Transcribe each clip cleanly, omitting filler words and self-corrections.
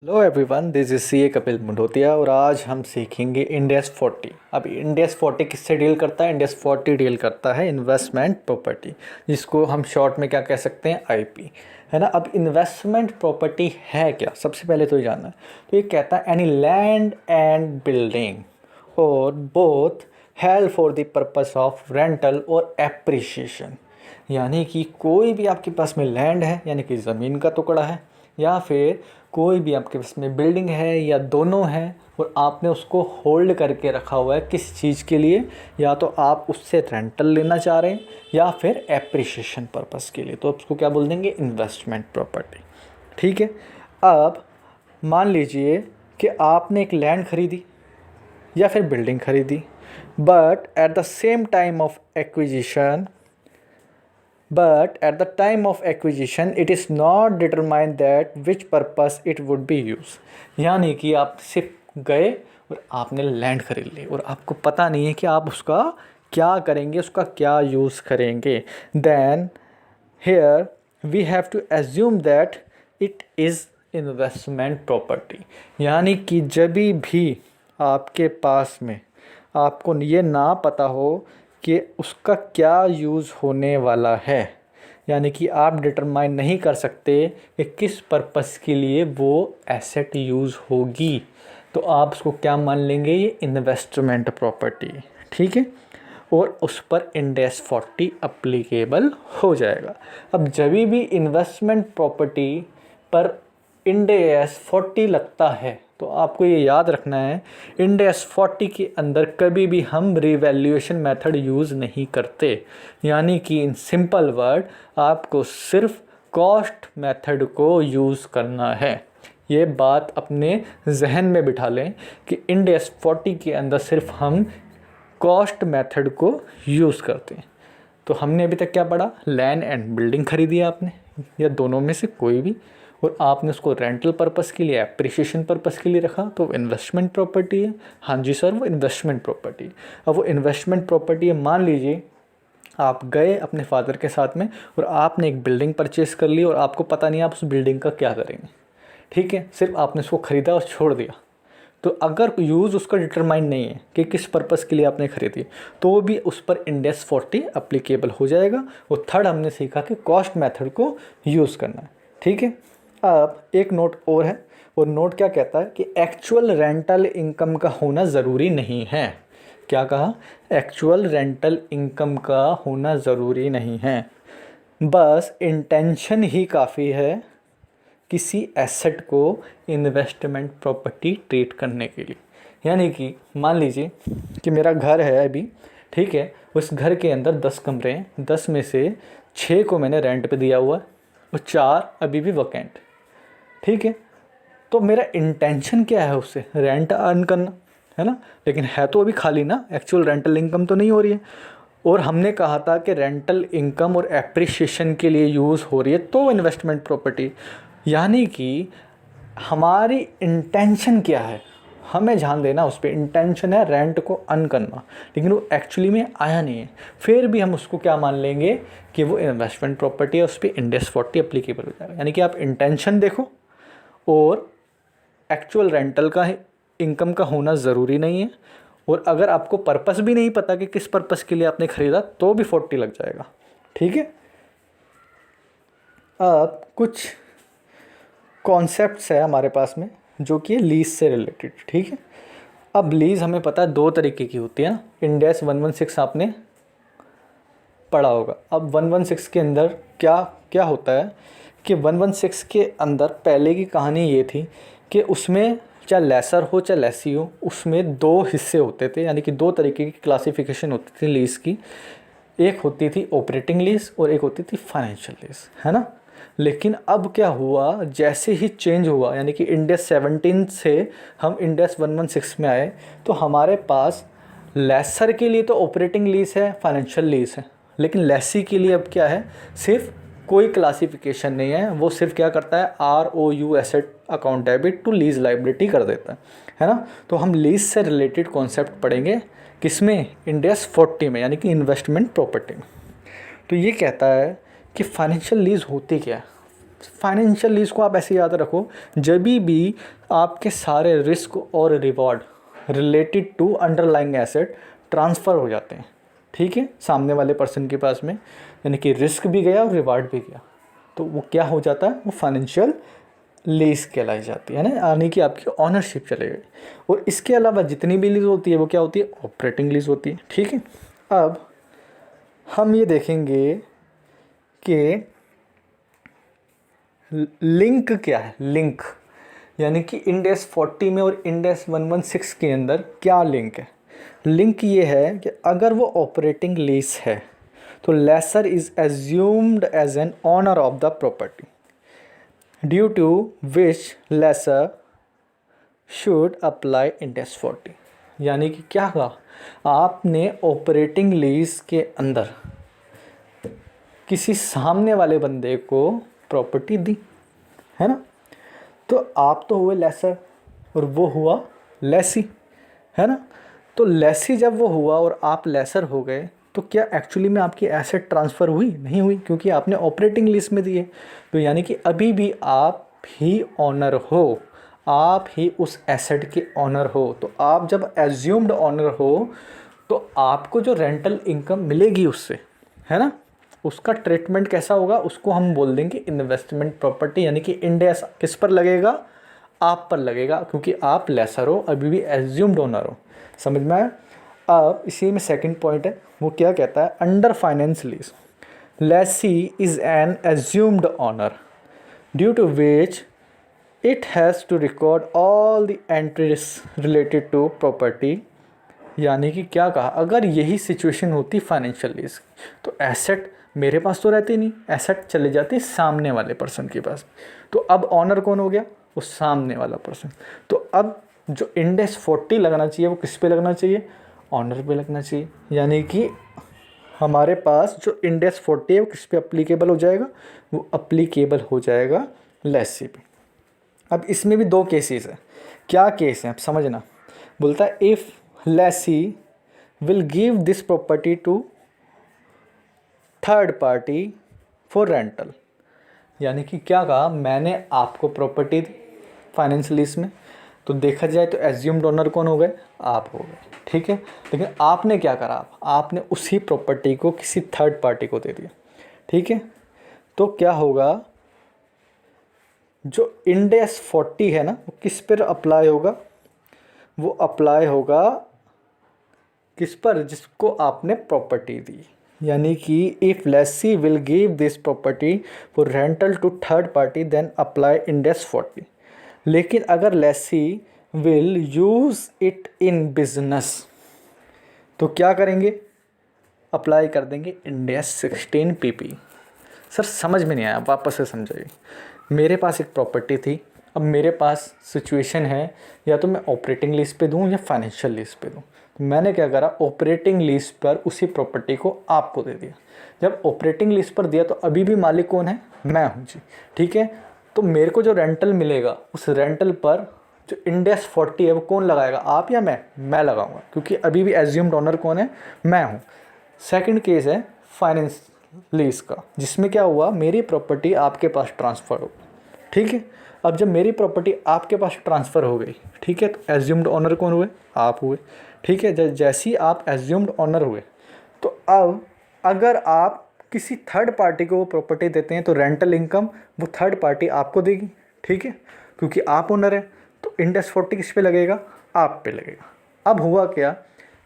Hello everyone, this is C A Kapil Mundotiya और आज हम सीखेंगे इंडेस 40। अब इंडेस 40 किससे डील करता है? इंडेस 40 डील करता है इन्वेस्टमेंट प्रॉपर्टी, जिसको हम शॉर्ट में क्या कह सकते हैं, आईपी, है ना। अब इन्वेस्टमेंट प्रॉपर्टी है क्या, सबसे पहले तो ये जानना है। तो ये कहता है एनी लैंड एंड बिल्डिंग और both held for the purpose of rental और एप्रिसिएशन। यानी कि कोई भी आपके पास में लैंड है, यानी कि ज़मीन का टुकड़ा है, या फिर कोई भी आपके पास में बिल्डिंग है, या दोनों हैं, और आपने उसको होल्ड करके रखा हुआ है किस चीज़ के लिए, या तो आप उससे रेंटल लेना चाह रहे हैं या फिर एप्रिसिएशन पर्पस के लिए, तो उसको क्या बोल देंगे, इन्वेस्टमेंट प्रॉपर्टी। ठीक है। अब मान लीजिए कि आपने एक लैंड खरीदी या फिर बिल्डिंग खरीदी, but at the same time of acquisition but at the time of acquisition it is not determined that which purpose it would be used। यानी कि आप सिर्फ गए और आपने लैंड खरीद ली और आपको पता नहीं है कि आप उसका क्या करेंगे, उसका क्या यूज़ करेंगे। then here we have to assume that it is investment property। यानी कि जब भी आपके पास में आपको ये ना पता हो कि उसका क्या यूज़ होने वाला है, यानी कि आप डिटरमाइन नहीं कर सकते कि किस पर्पस के लिए वो एसेट यूज़ होगी, तो आप उसको क्या मान लेंगे, ये इन्वेस्टमेंट प्रॉपर्टी। ठीक है। और उस पर इंडेस 40 अप्लीकेबल हो जाएगा। अब जब भी इन्वेस्टमेंट प्रॉपर्टी पर इंडेस 40 लगता है तो आपको ये याद रखना है, इंडेस 40 के अंदर कभी भी हम रिवैल्यूएशन मेथड यूज़ नहीं करते। यानी कि इन सिंपल वर्ड आपको सिर्फ कॉस्ट मेथड को यूज़ करना है। ये बात अपने जहन में बिठा लें कि इंडेस 40 के अंदर सिर्फ हम कॉस्ट मेथड को यूज़ करते हैं। तो हमने अभी तक क्या पढ़ा, लैंड एंड बिल्डिंग खरीदी आपने, या दोनों में से कोई भी, और आपने उसको रेंटल पर्पस के लिए, एप्रिसिएशन पर्पस के लिए रखा, तो इन्वेस्टमेंट प्रॉपर्टी है। हाँ जी सर, वो इन्वेस्टमेंट प्रॉपर्टी। अब वो इन्वेस्टमेंट प्रॉपर्टी है, मान लीजिए आप गए अपने फादर के साथ में और आपने एक बिल्डिंग परचेस कर ली और आपको पता नहीं आप उस बिल्डिंग का क्या करेंगे। ठीक है, सिर्फ आपने उसको ख़रीदा और छोड़ दिया। तो अगर यूज़ उसका डिटरमाइन नहीं है कि किस पर्पस के लिए आपने ख़रीदी, तो भी उस पर इंडेस 40 अप्लीकेबल हो जाएगा। और थर्ड हमने सीखा कि कॉस्ट मेथड को यूज़ करना है। ठीक है। अब एक नोट और है, और नोट क्या कहता है कि एक्चुअल रेंटल इनकम का होना ज़रूरी नहीं है। क्या कहा? एक्चुअल रेंटल इनकम का होना ज़रूरी नहीं है, बस इंटेंशन ही काफ़ी है किसी एसेट को इन्वेस्टमेंट प्रॉपर्टी ट्रीट करने के लिए। यानी कि मान लीजिए कि मेरा घर है अभी, ठीक है, उस घर के अंदर 10 कमरे हैं, 10 में से 6 को मैंने रेंट पे दिया हुआ है और 4 अभी भी वैकेंट। ठीक है। तो मेरा इंटेंशन क्या है, उससे रेंट अर्न करना, है ना, लेकिन है तो अभी खाली ना, एक्चुअल रेंटल इनकम तो नहीं हो रही है। और हमने कहा था कि रेंटल इनकम और एप्रिसिएशन के लिए यूज़ हो रही है तो इन्वेस्टमेंट प्रॉपर्टी। यानी कि हमारी इंटेंशन क्या है, हमें ध्यान देना उस पर। इंटेंशन है रेंट को अर्न करना, लेकिन वो एक्चुअली में आया नहीं है, फिर भी हम उसको क्या मान लेंगे कि वो इन्वेस्टमेंट प्रॉपर्टी है, उस पर इंडेस 40 अप्लीकेबल हो जाएगा। यानी कि आप इंटेंशन देखो, और एक्चुअल रेंटल का इनकम का होना ज़रूरी नहीं है, और अगर आपको पर्पस भी नहीं पता कि किस पर्पस के लिए आपने ख़रीदा तो भी 40 लग जाएगा। ठीक है। अब कुछ कॉन्सेप्ट्स है हमारे पास में जो कि लीज से रिलेटेड। ठीक है। अब लीज़ हमें पता है 2 तरीके की होती है ना। इंडेस 116 आपने पढ़ा होगा। अब 116 के अंदर क्या क्या होता है कि 116 के अंदर पहले की कहानी ये थी कि उसमें चाहे लेसर हो चाहे लेसी हो, उसमें 2 हिस्से होते थे, यानी कि 2 तरीके की क्लासिफिकेशन होती थी लीज़ की। एक होती थी ऑपरेटिंग लीज़ और एक होती थी फाइनेंशियल लीज़, है ना। लेकिन अब क्या हुआ, जैसे ही चेंज हुआ, यानी कि इंडेस 17 से हम इंडेस 116 में आए, तो हमारे पास लेसर के लिए तो ऑपरेटिंग लीज़ है, फाइनेंशियल लीज़ है, लेकिन लेसी के लिए अब क्या है, सिर्फ कोई क्लासिफिकेशन नहीं है। वो सिर्फ क्या करता है, ROU asset account debit to lease liability कर देता है ना। तो हम लीज से रिलेटेड कॉन्सेप्ट पढ़ेंगे किसमें, इंडेस 40 में, यानी कि इन्वेस्टमेंट प्रॉपर्टी में। तो ये कहता है कि फाइनेंशियल लीज़ होती क्या है। फाइनेंशियल लीज को आप ऐसे याद रखो, जब भी आपके सारे रिस्क और reward related to underlying asset transfer हो जाते हैं, ठीक है, सामने वाले पर्सन के पास में, यानी कि रिस्क भी गया और रिवार्ड भी गया, तो वो क्या हो जाता है, वो फाइनेंशियल लीज कहलाई जाती है ना, यानी कि आपकी ऑनरशिप चले गई। और इसके अलावा जितनी भी लीज होती है वो क्या होती है, ऑपरेटिंग लीज होती है, ठीक है। अब हम ये देखेंगे कि लिंक क्या है, लिंक यानी कि इंड एस 40 में और इंड एस 116 के अंदर क्या लिंक है। लिंक ये है कि अगर वो ऑपरेटिंग लीज है तो lessor is assumed as an owner of the property due to which lessor should apply Ind AS 40। यानी कि क्या कहा, आपने ऑपरेटिंग लीज के अंदर किसी सामने वाले बंदे को प्रॉपर्टी दी है ना, तो आप तो हुए लेसर और वो हुआ लेसी, है ना। तो लेसी जब वो हुआ और आप लेसर हो गए तो क्या एक्चुअली में आपकी एसेट ट्रांसफ़र हुई, नहीं हुई, क्योंकि आपने ऑपरेटिंग लीज में दिए। तो यानी कि अभी भी आप ही ऑनर हो, आप ही उस एसेट के ऑनर हो। तो आप जब एज्यूम्ड ऑनर हो तो आपको जो रेंटल इनकम मिलेगी उससे, है ना, उसका ट्रीटमेंट कैसा होगा, उसको हम बोल देंगे इन्वेस्टमेंट प्रॉपर्टी, यानी कि इंड एस किस पर लगेगा, आप पर लगेगा, क्योंकि आप लेसर हो, अभी भी एज्यूम्ड ओनर हो। समझ में आया। अब इसी में सेकंड पॉइंट है, वो क्या कहता है, under finance lease lessee is an assumed owner due to which it has to record all the entries related to property. यानी कि क्या कहा, अगर यही सिचुएशन होती फाइनेंशियल लीज की तो एसेट मेरे पास तो रहती नहीं, एसेट चले जाती सामने वाले पर्सन के पास। तो अब ऑनर कौन हो गया, वो सामने वाला पर्सन। तो अब जो इंड एस 40 लगना चाहिए वो किस पे लगना चाहिए, ऑनर पे लगना चाहिए। यानी कि हमारे पास जो इंड एस 40 है वो किस पे अप्लीकेबल हो जाएगा, वो अप्लीकेबल हो जाएगा लेसी पे। अब इसमें भी दो केसेस है। क्या केस है, आप समझना। बोलता है if lessee will give this property to third party for rental. यानी कि क्या कहा, मैंने आपको प्रॉपर्टी दी फाइनेंस लीज में, तो देखा जाए तो एज्यूम्ड ओनर कौन हो गए, आप हो गए, ठीक है। लेकिन आपने क्या करा, आपने उसी प्रॉपर्टी को किसी थर्ड पार्टी को दे दिया, ठीक है। तो क्या होगा, जो इंड एस 40 है ना, वो किस पर अप्लाई होगा, वो अप्लाई होगा किस पर, जिसको आपने प्रॉपर्टी दी। यानी कि if lessee will give this property for rental to third party then apply Ind AS 40। लेकिन अगर lessee will use it in business तो क्या करेंगे, अप्लाई कर देंगे इंड एस 16 PP। सर समझ में नहीं आया, वापस से समझाइए। मेरे पास एक प्रॉपर्टी थी, अब मेरे पास सिचुएशन है या तो मैं ऑपरेटिंग लीज पे दूं या फाइनेंशियल लीज पे दूं। तो मैंने क्या करा, ऑपरेटिंग लीज पर उसी प्रॉपर्टी को आपको दे दिया। जब ऑपरेटिंग लीज पर दिया तो अभी भी मालिक कौन है, मैं हूँ जी, ठीक है। तो मेरे को जो रेंटल मिलेगा उस रेंटल पर जो इंड एस 40 है वो कौन लगाएगा, आप या मैं लगाऊंगा, क्योंकि अभी भी एज्यूम्ड ओनर कौन है, मैं हूँ। सेकंड केस है फाइनेंस लीज का, जिसमें क्या हुआ, मेरी प्रॉपर्टी आपके पास ट्रांसफ़र हो, ठीक है। अब जब मेरी प्रॉपर्टी आपके पास ट्रांसफ़र हो गई, ठीक है, तो एज्यूम्ड ओनर कौन हुए, आप हुए, ठीक है। जैसे ही आप एज्यूम्ड ओनर हुए तो अब अगर आप किसी थर्ड पार्टी को वो प्रॉपर्टी देते हैं तो रेंटल इनकम वो थर्ड पार्टी आपको देगी, ठीक है, क्योंकि आप ओनर हैं। तो इंड एस 40 किस पे लगेगा, आप पे लगेगा। अब हुआ क्या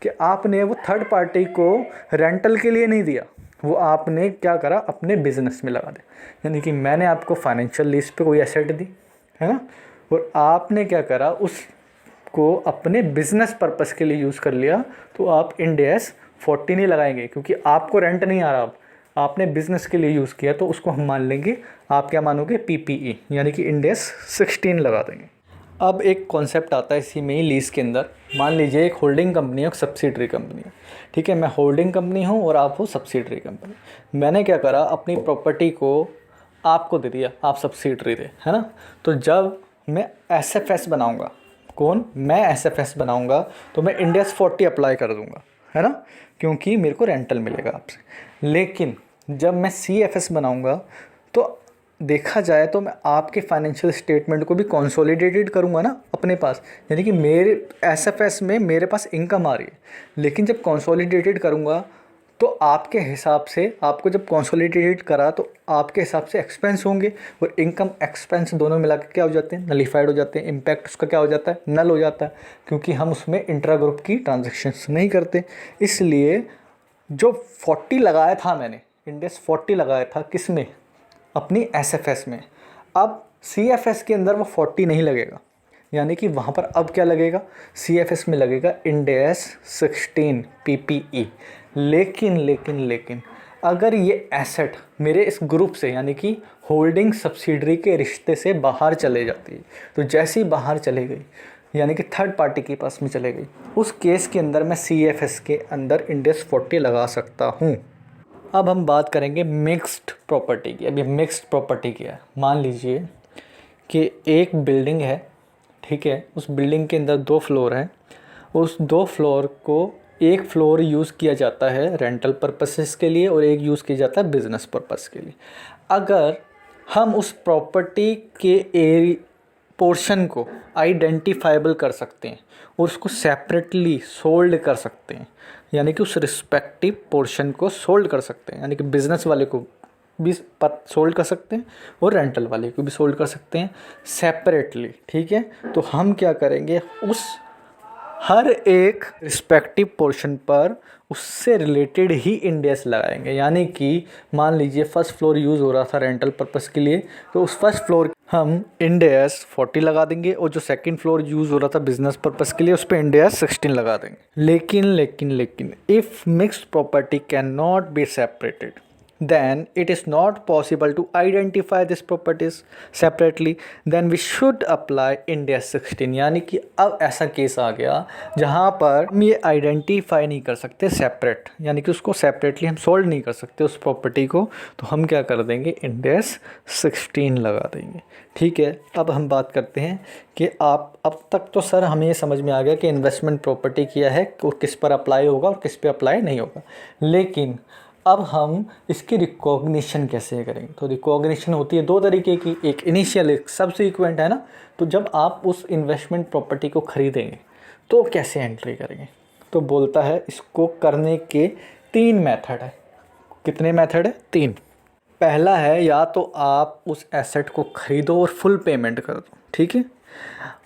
कि आपने वो थर्ड पार्टी को रेंटल के लिए नहीं दिया, वो आपने क्या करा, अपने बिजनेस में लगा दिया। यानी कि मैंने आपको फाइनेंशियल लीज पे कोई एसेट दी, है ना, और आपने क्या करा, उसको अपने बिजनेस पर्पस के लिए यूज़ कर लिया। तो आप इंड एस 40 नहीं लगाएंगे, क्योंकि आपको रेंट नहीं आ रहा, आपने बिजनेस के लिए यूज़ किया, तो उसको हम मान लेंगे, आप क्या मानोगे, PPE, यानी कि इंड एस 16 लगा देंगे। अब एक कॉन्सेप्ट आता है इसी में ही लीज़ के अंदर। मान लीजिए एक होल्डिंग कंपनी है, एक सब्सिडरी कंपनी है, ठीक है। मैं होल्डिंग कंपनी हूँ और आप हो सब्सिडरी कंपनी। मैंने क्या करा, अपनी प्रॉपर्टी को आपको दे दिया, आप सब्सिडरी थे, है ना। तो जब मैं SFS बनाऊँगा, कौन, मैं SFS बनाऊँगा, तो मैं इंड एस 40 अप्लाई कर दूँगा, है ना, क्योंकि मेरे को रेंटल मिलेगा आपसे। लेकिन जब मैं CFS बनाऊँगा तो देखा जाए तो मैं आपके फाइनेंशियल स्टेटमेंट को भी कंसोलिडेटेड करूँगा ना अपने पास, यानी कि मेरे एसएफएस में मेरे पास इनकम आ रही है, लेकिन जब कंसोलिडेटेड करूँगा तो आपके हिसाब से, आपको जब कंसोलिडेटेड करा तो आपके हिसाब से एक्सपेंस होंगे, और इनकम एक्सपेंस दोनों मिला के क्या हो जाते हैं, नलीफाइड हो जाते हैं। इम्पैक्ट उसका क्या हो जाता है, नल हो जाता है, क्योंकि हम उसमें इंट्रा ग्रुप की ट्रांजेक्शन्स नहीं करते। इसलिए जो 40 लगाया था मैंने, इंडेक्स 40 लगाया था किस में, अपनी एसएफएस में, अब सीएफएस के अंदर वो 40 नहीं लगेगा, यानी कि वहाँ पर अब क्या लगेगा, सीएफएस में लगेगा इंडेक्स 16 पीपीई। लेकिन अगर ये एसेट मेरे इस ग्रुप से, यानी कि होल्डिंग सब्सिडरी के रिश्ते से बाहर चले जाती है, तो जैसे ही बाहर चले गई, यानी कि थर्ड पार्टी के पास में चले गई, उस केस के अंदर मैं सीएफएस के अंदर इंडेक्स 40 लगा सकता हूँ। अब हम बात करेंगे मिक्स्ड प्रॉपर्टी की। अभी मिक्स्ड प्रॉपर्टी क्या है, मान लीजिए कि एक बिल्डिंग है, ठीक है, उस बिल्डिंग के अंदर 2 फ्लोर हैं, उस 2 फ्लोर को एक फ्लोर यूज़ किया जाता है रेंटल पर्पसेस के लिए और एक यूज़ किया जाता है बिज़नेस पर्पस के लिए। अगर हम उस प्रॉपर्टी के पोर्शन को आइडेंटिफाइबल कर सकते हैं और उसको सेपरेटली सोल्ड कर सकते हैं, यानी कि उस रिस्पेक्टिव पोर्शन को सोल्ड कर सकते हैं, यानी कि बिज़नेस वाले को भी सोल्ड कर सकते हैं और रेंटल वाले को भी सोल्ड कर सकते हैं सेपरेटली, ठीक है। तो हम क्या करेंगे, उस हर एक रिस्पेक्टिव पोर्शन पर उससे रिलेटेड ही इंडेक्स लगाएंगे, यानी कि मान लीजिए फर्स्ट फ्लोर यूज़ हो रहा था रेंटल पर्पस के लिए, तो उस फर्स्ट फ्लोर हम इंडेक्स 40 लगा देंगे, और जो सेकंड फ्लोर यूज़ हो रहा था बिजनेस पर्पस के लिए, उस पर इंडेक्स 16 लगा देंगे। लेकिन if mixed property can not be separated, then it is not possible to identify these properties separately, then we should apply index 16। यानी कि अब ऐसा केस आ गया जहाँ पर हम ये आइडेंटिफाई नहीं कर सकते सेपरेट, यानी कि उसको सेपरेटली हम सोल्व नहीं कर सकते उस प्रॉपर्टी को, तो हम क्या कर देंगे, इंडेक्स 16 लगा देंगे, ठीक है। अब हम बात करते हैं कि आप, अब तक तो सर हमें ये समझ में आ गया कि इन्वेस्टमेंट प्रॉपर्टी किया है और किस पर अप्लाई होगा और किस पे अप्लाई नहीं होगा, लेकिन अब हम इसकी रिकॉग्निशन कैसे करेंगे। तो रिकॉग्निशन होती है 2 तरीके की, एक इनिशियल, एक सबसीक्वेंट, है ना। तो जब आप उस इन्वेस्टमेंट प्रॉपर्टी को ख़रीदेंगे तो कैसे एंट्री करेंगे, तो बोलता है इसको करने के 3 मेथड है। कितने मेथड है, 3। पहला है, या तो आप उस एसेट को ख़रीदो और फुल पेमेंट कर दो, ठीक है,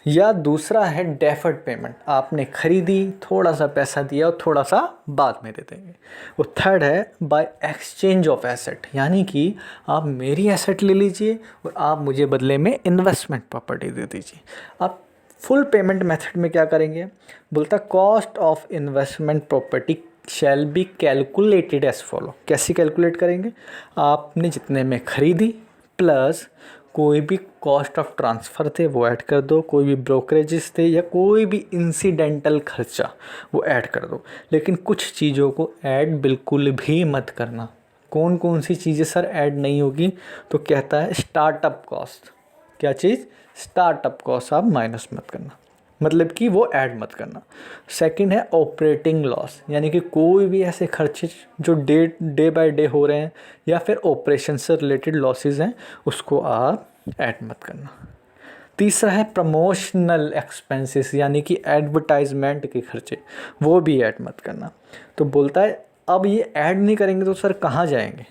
या दूसरा है डेफर्ड पेमेंट, आपने ख़रीदी, थोड़ा सा पैसा दिया और थोड़ा सा बाद में दे देंगे। और थर्ड है बाय एक्सचेंज ऑफ एसेट, यानी कि आप मेरी एसेट ले लीजिए और आप मुझे बदले में इन्वेस्टमेंट प्रॉपर्टी दे दीजिए। आप फुल पेमेंट मेथड में क्या करेंगे, बोलता cost of investment property shall be calculated as follow. कैसे कैलकुलेट करेंगे, आपने जितने में ख़रीदी प्लस कोई भी कॉस्ट ऑफ ट्रांसफ़र थे वो ऐड कर दो, कोई भी ब्रोकरेजेस थे या कोई भी इंसिडेंटल खर्चा वो ऐड कर दो, लेकिन कुछ चीज़ों को ऐड बिल्कुल भी मत करना। कौन कौन सी चीज़ें सर ऐड नहीं होगी, तो कहता है स्टार्टअप कॉस्ट। क्या चीज़, स्टार्टअप कॉस्ट आप माइनस मत करना, मतलब कि वो ऐड मत करना। सेकंड है ऑपरेटिंग लॉस, यानी कि कोई भी ऐसे खर्चे जो डे बाय डे हो रहे हैं या फिर ऑपरेशन से रिलेटेड लॉसेस हैं, उसको आप ऐड मत करना। तीसरा है प्रमोशनल एक्सपेंसेस, यानी कि एडवर्टाइजमेंट के खर्चे, वो भी ऐड मत करना। तो बोलता है अब ये ऐड नहीं करेंगे तो सर कहाँ जाएंगे,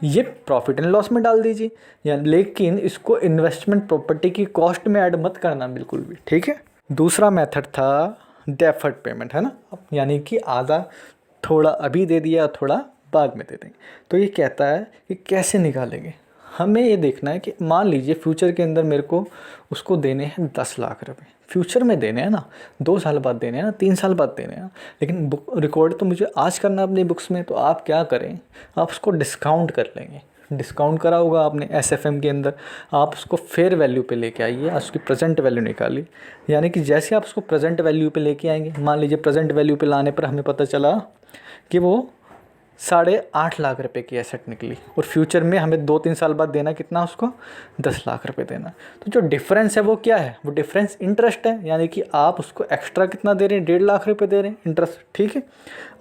ये प्रॉफिट एंड लॉस में डाल दीजिए, या लेकिन इसको इन्वेस्टमेंट प्रॉपर्टी की कॉस्ट में ऐड मत करना बिल्कुल भी, ठीक है। दूसरा मेथड था डेफर्ड पेमेंट, है ना, यानी कि आधा थोड़ा अभी दे दिया थोड़ा बाद में दे देंगे। तो ये कहता है कि कैसे निकालेंगे, हमें ये देखना है कि मान लीजिए फ्यूचर के अंदर मेरे को उसको देने हैं 10 लाख रुपए, फ्यूचर में देने हैं ना, 2 साल बाद देने हैं ना, 3 साल बाद देने हैं, लेकिन बुक रिकॉर्ड तो मुझे आज करना है अपनी बुक्स में। तो आप क्या करें, आप उसको डिस्काउंट कर लेंगे, डिस्काउंट करा होगा आपने एसएफएम के अंदर, आप उसको फेयर वैल्यू पे लेके आइए, उसकी प्रेजेंट वैल्यू निकालिए। यानी कि जैसे आप उसको प्रेजेंट वैल्यू पे लेके आएंगे, मान लीजिए प्रेजेंट वैल्यू पे लाने पर हमें पता चला कि वो 8.5 लाख रुपए की एसेट निकली और फ्यूचर में हमें 2-3 साल बाद देना कितना उसको 10 लाख रुपए देना। तो जो डिफरेंस है वो क्या है, वो डिफरेंस इंटरेस्ट है, यानी कि आप उसको एक्स्ट्रा कितना दे रहे हैं, 1.5 लाख रुपए दे रहे हैं इंटरेस्ट। ठीक है,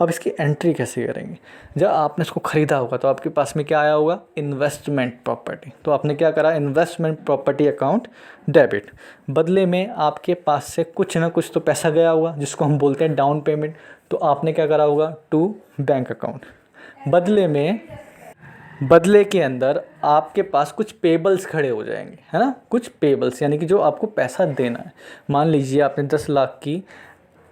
अब इसकी एंट्री कैसे करेंगे, जब आपने इसको ख़रीदा होगा तो आपके पास में क्या आया होगा, इन्वेस्टमेंट प्रॉपर्टी। तो आपने क्या करा, इन्वेस्टमेंट प्रॉपर्टी अकाउंट डेबिट, बदले में आपके पास से कुछ ना कुछ तो पैसा गया होगा जिसको हम बोलते हैं डाउन पेमेंट। तो आपने क्या करा होगा, टू बैंक अकाउंट, बदले के अंदर आपके पास कुछ पेबल्स खड़े हो जाएंगे, है ना, कुछ पेबल्स, यानी कि जो आपको पैसा देना है। मान लीजिए आपने 10 लाख की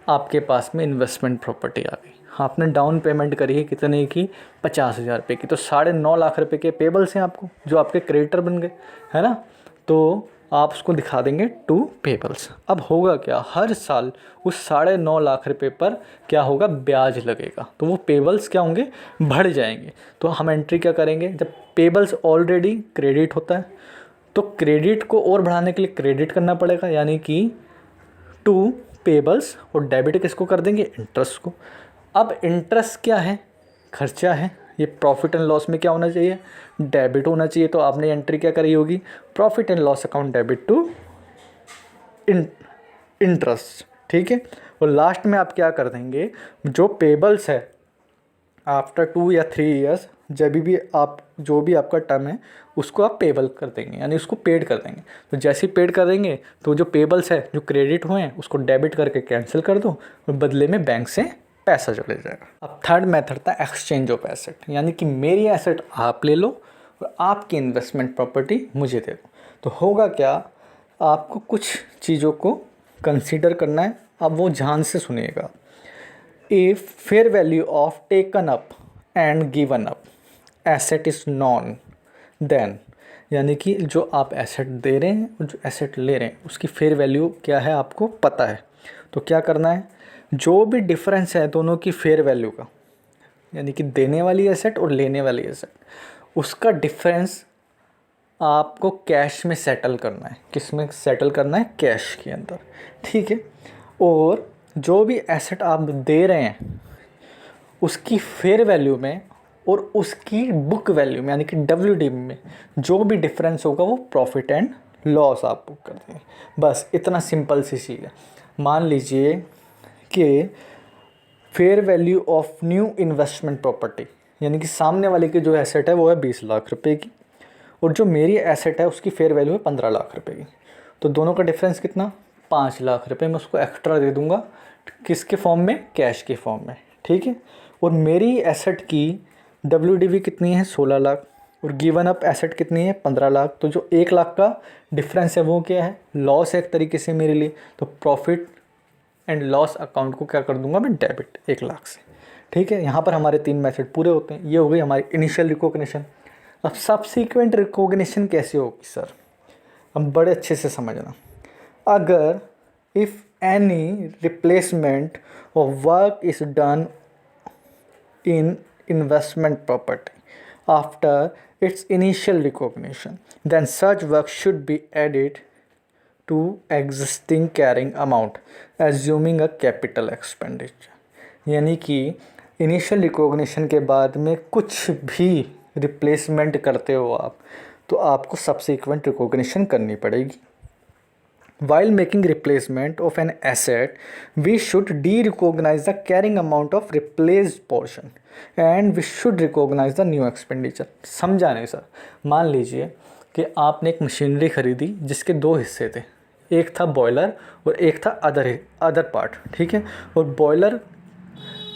आपके पास में इन्वेस्टमेंट प्रॉपर्टी आ गई, आपने डाउन पेमेंट करी है कितने की, 50,000 रुपये की, तो 9.5 लाख रुपए के पेबल्स हैं आपको, जो आपके क्रेडिटर बन गए, है ना। तो आप उसको दिखा देंगे टू पेबल्स। अब होगा क्या, हर साल उस 9.5 लाख रुपए पर क्या होगा, ब्याज लगेगा, तो वो पेबल्स क्या होंगे, बढ़ जाएंगे। तो हम एंट्री क्या करेंगे, जब पेबल्स ऑलरेडी क्रेडिट होता है तो क्रेडिट को और बढ़ाने के लिए क्रेडिट करना पड़ेगा, यानी कि टू पेबल्स, और डेबिट किसको कर देंगे, इंटरेस्ट को। अब इंटरेस्ट क्या है, खर्चा है, ये प्रॉफिट एंड लॉस में क्या होना चाहिए, डेबिट होना चाहिए। तो आपने एंट्री क्या करी होगी, profit and loss account debit to interest. ठीक है, और लास्ट में आप क्या कर देंगे, जो पेबल्स है आफ्टर 2 या 3 ईयर्स, जब भी आप जो भी आपका टर्म है उसको आप पेबल कर देंगे, यानी उसको पेड कर देंगे। तो जैसे ही पेड कर देंगे तो जो पेबल्स है जो क्रेडिट हुए हैं उसको डेबिट करके कैंसिल कर दो और बदले में बैंक से पैसा चले जाएगा। अब थर्ड मेथड था एक्सचेंज ऑफ एसेट, यानी कि मेरी एसेट आप ले लो और आपकी इन्वेस्टमेंट प्रॉपर्टी मुझे दे दो। तो होगा क्या, आपको कुछ चीज़ों को कंसीडर करना है, अब वो ध्यान से सुनिएगा। A fair value of taken up and given up asset is known then, यानी कि जो आप एसेट दे रहे हैं और जो एसेट ले रहे हैं उसकी फेयर वैल्यू क्या है आपको पता है। तो क्या करना है, जो भी डिफरेंस है दोनों की फेयर वैल्यू का, यानी कि देने वाली एसेट और लेने वाली एसेट, उसका डिफरेंस आपको कैश में सेटल करना है। किस में सेटल करना है, कैश के अंदर। ठीक है, और जो भी एसेट आप दे रहे हैं उसकी फेयर वैल्यू में और उसकी बुक वैल्यू में, यानी कि WDV में जो भी डिफरेंस होगा वो प्रॉफिट एंड लॉस आप बुक कर देंगे। बस इतना सिंपल सी चीज़ है। मान लीजिए कि fair value of new investment property, यानी कि सामने वाले की जो एसेट है वो है 20 लाख रुपए की और जो मेरी एसेट है उसकी फेयर वैल्यू है 15 लाख रुपए की। तो दोनों का डिफरेंस कितना, 5 लाख रुपए मैं उसको एक्स्ट्रा दे दूंगा, किसके फॉर्म में, कैश के फॉर्म में। ठीक है, और मेरी एसेट की WDV कितनी है, 16 लाख, और गिवन अप एसेट कितनी है, 15 लाख। तो जो 1 लाख का डिफरेंस है वो क्या है, लॉस है एक तरीके से मेरे लिए। तो प्रॉफिट एंड लॉस अकाउंट को क्या कर दूंगा मैं, डेबिट 1 लाख से। ठीक है, यहाँ पर हमारे 3 मेथड पूरे होते हैं। ये हो गई हमारी इनिशियल रिकॉग्निशन। अब सब्सीक्वेंट रिकॉग्निशन कैसे होगी सर, हम बड़े अच्छे से समझना। अगर if any replacement of work is done in investment property after its initial recognition, then such work should be added to existing carrying amount assuming a capital expenditure। यानी कि इनिशियल रिकॉग्निशन के बाद में कुछ भी रिप्लेसमेंट करते हो आप तो आपको सब्सिक्वेंट रिकॉग्निशन करनी पड़ेगी। While making replacement of an asset, we should de-recognize the carrying amount of replaced portion and we should recognize the new expenditure। समझा नहीं सर, मान लीजिए कि आपने एक मशीनरी खरीदी जिसके 2 हिस्से थे, एक था बॉयलर और एक था अदर पार्ट। ठीक है, और बॉयलर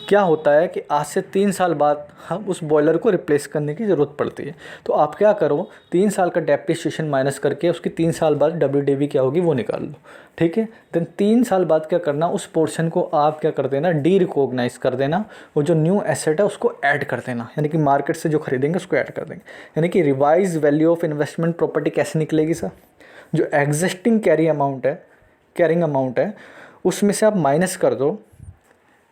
क्या होता है कि आज से 3 साल बाद हम उस बॉयलर को रिप्लेस करने की ज़रूरत पड़ती है। तो आप क्या करो, 3 साल का डेप्रिसिएशन माइनस करके उसकी 3 साल बाद WDV क्या होगी वो निकाल लो। ठीक है, देन 3 साल बाद क्या करना, उस पोर्शन को आप क्या कर देना, डी रिकॉग्नाइज कर देना और जो न्यू एसेट है उसको ऐड कर देना, यानी कि मार्केट से जो खरीदेंगे उसको ऐड कर देंगे। यानी कि revise value of investment property कैसे निकलेगी सर, जो एग्जिस्टिंग कैरिंग अमाउंट है उसमें से आप माइनस कर दो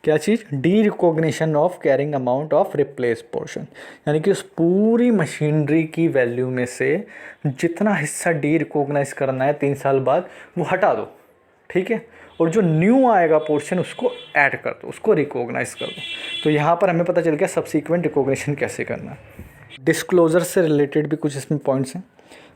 क्या चीज़, derecognition of carrying amount of replace portion, यानी कि उस पूरी मशीनरी की वैल्यू में से जितना हिस्सा डी रिकॉग्नाइज करना है 3 साल बाद वो हटा दो। ठीक है, और जो न्यू आएगा पोर्शन उसको ऐड कर दो, उसको रिकॉग्नाइज कर दो। तो यहाँ पर हमें पता चल गया सब्सीक्वेंट रिकॉग्निशन कैसे करना है। डिस्क्लोजर से रिलेटेड भी कुछ इसमें पॉइंट्स हैं।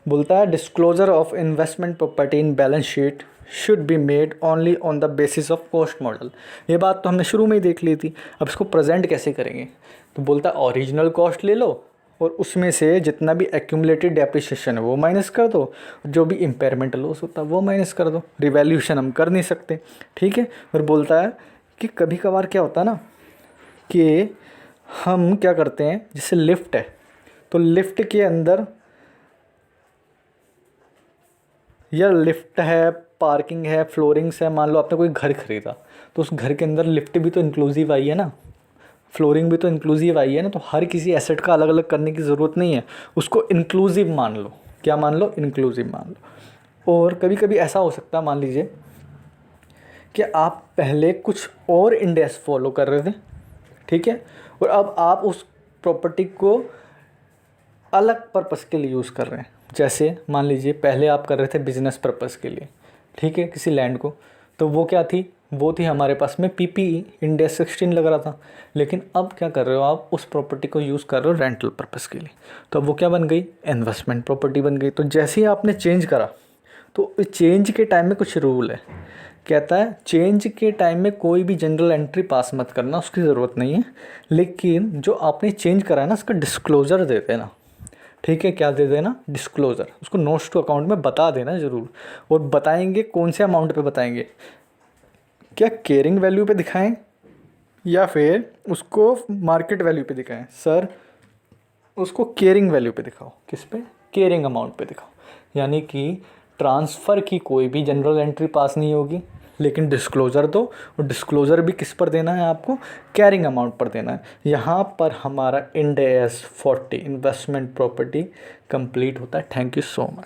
बोलता है disclosure of investment property in balance sheet should be made only on the basis of cost model. ये बात तो हमने शुरू में ही देख ली थी। अब इसको प्रेजेंट कैसे करेंगे, तो बोलता है ओरिजिनल कॉस्ट ले लो और उसमें से जितना भी एक्यूमुलेटेड डेप्रिसिएशन है वो माइनस कर दो, जो भी इम्पेयरमेंट लॉस होता है वो माइनस कर दो। रिवैल्यूएशन हम कर नहीं सकते, ठीक है। और बोलता है कि कभी कभार क्या होता है ना कि हम क्या करते हैं, जैसे लिफ्ट है तो लिफ्ट के अंदर या लिफ्ट है, पार्किंग है, फ्लोरिंग्स है, मान लो आपने कोई घर खरीदा तो उस घर के अंदर लिफ्ट भी तो इंक्लूसिव आई है ना, फ्लोरिंग भी तो इंक्लूसिव आई है ना। तो हर किसी एसेट का अलग अलग करने की ज़रूरत नहीं है, उसको इंक्लूसिव मान लो। क्या मान लो, इंक्लूसिव मान लो। और कभी कभी ऐसा हो सकता है, मान लीजिए कि आप पहले कुछ और इंड एस फॉलो कर रहे थे, ठीक है, और अब आप उस प्रॉपर्टी को अलग पर्पस के लिए यूज़ कर रहे हैं। जैसे मान लीजिए पहले आप कर रहे थे बिजनेस पर्पस के लिए, ठीक है, किसी लैंड को, तो वो क्या थी, वो थी हमारे पास में पीपीई इंड एस 16 लग रहा था। लेकिन अब क्या कर रहे हो, आप उस प्रॉपर्टी को यूज़ कर रहे हो रेंटल पर्पस के लिए, तो अब वो क्या बन गई, इन्वेस्टमेंट प्रॉपर्टी बन गई। तो जैसे ही आपने चेंज करा तो चेंज के टाइम में कुछ रूल है, कहता है चेंज के टाइम में कोई भी जनरल एंट्री पास मत करना, उसकी ज़रूरत नहीं है। लेकिन जो आपने चेंज करा है ना उसका डिस्क्लोज़र दे देना, ठीक है। क्या दे देना, डिस्क्लोज़र, उसको नोट्स टू अकाउंट में बता देना ज़रूर। और बताएंगे कौन से अमाउंट पे बताएंगे, क्या केयरिंग वैल्यू पे दिखाएं या फिर उसको मार्केट वैल्यू पे दिखाएं। सर उसको केयरिंग वैल्यू पे दिखाओ, किस पे, केयरिंग अमाउंट पे दिखाओ। यानी कि ट्रांसफ़र की कोई भी जनरल एंट्री पास नहीं होगी, लेकिन डिस्क्लोज़र दो, और डिस्क्लोज़र भी किस पर देना है आपको, कैरिंग अमाउंट पर देना है। यहाँ पर हमारा end AS 40 investment property complete होता है। Thank you so much.